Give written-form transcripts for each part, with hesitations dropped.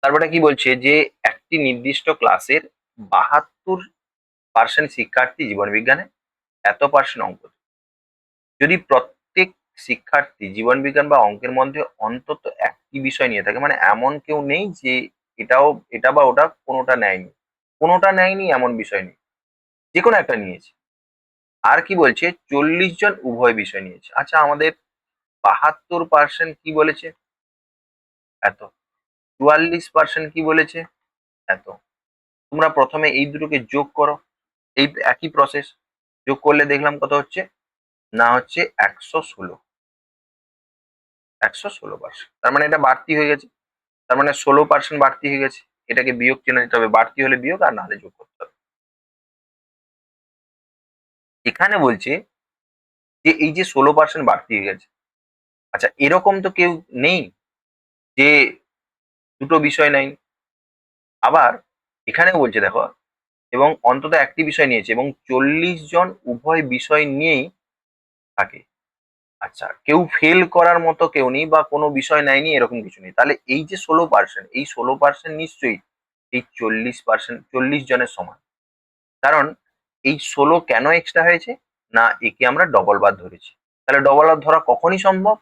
তারপরে কি বলছে যে একটি নির্দিষ্ট ক্লাসের 72% শিক্ষার্থী জীবনবিজ্ঞানে, এত পার্সেন্ট অঙ্ক। যদি প্রত্যেক শিক্ষার্থী জীবনবিজ্ঞান বা অঙ্কের মধ্যে অন্তত একটি বিষয় নিয়ে থাকে, মানে এমন কেউ নেই যে এটাও এটা বা ওটা কোনোটা নেয়নি, কোনোটা নেয়নি এমন বিষয় নেই, যে কোনো একটা নিয়েছে। আর কি বলছে 40 জন উভয় বিষয় নিয়েছে। আচ্ছা, আমাদের 72% কি বলেছে? এত। 44% কি বলেছে? এত। তোমরা প্রথমে এই দুটোকে যোগ করো, এই একই প্রসেস। যোগ করলে দেখলাম কত হচ্ছে, না হচ্ছে 116। 116%, তার মানে এটা বাড়তি হয়ে গেছে। তার মানে 16% বাড়তি হয়ে গেছে। এটাকে বিয়োগ চিহ্ন দিতে হবে, বাড়তি হলে বিয়োগ আর না হলে যোগ করতে হবে। এখানে বলছে যে এই যে 16% বাড়তি হয়ে গেছে, আচ্ছা এরকম তো কেউ নেই যে দুটো বিষয় নাই। আবার এখানে বলছে দেখো, এবং অন্তত একটি বিষয় নিয়েছে, এবং 40 জন উভয় বিষয় নিয়েই থাকে। আচ্ছা, কেউ ফেল করার মতো কেউ নেই বা কোনো বিষয় নেয়নি এরকম কিছু নেই। তাহলে এই যে 16%, এই 16% নিশ্চয়ই এই 40 জনের সমান। কারণ এই 16 কেন এক্সট্রা হয়েছে, না একে আমরা ডবল বার ধরেছি। তাহলে ডবল বার ধরা কখনই সম্ভব,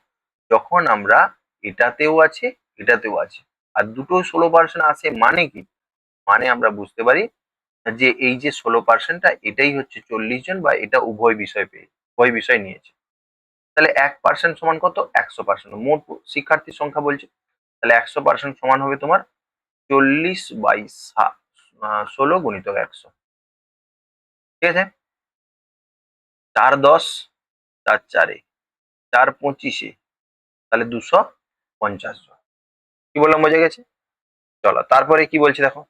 যখন আমরা এটাতেও আছে এটাতেও আছে, আর দুটো 16% আছে। মানে কি, মানে আমরা বুঝতে পারি যে এই যে 16%টা এটাই হচ্ছে 40 জন, বা এটা উভয় বিষয় উভয় বিষয় নিয়েছে। তাহলে 1% সমান কত? 100%। মোট শিক্ষার্থীর সংখ্যা বলছে, তাহলে 100% সমান হবে তোমার 40/16 গুণিতক 100। ঠিক আছে? 4 10, 4 4, 4 25, তাহলে 250 জন। কি বললাম, বোঝা গেছে? চলো তারপরে কি বলছে দেখো।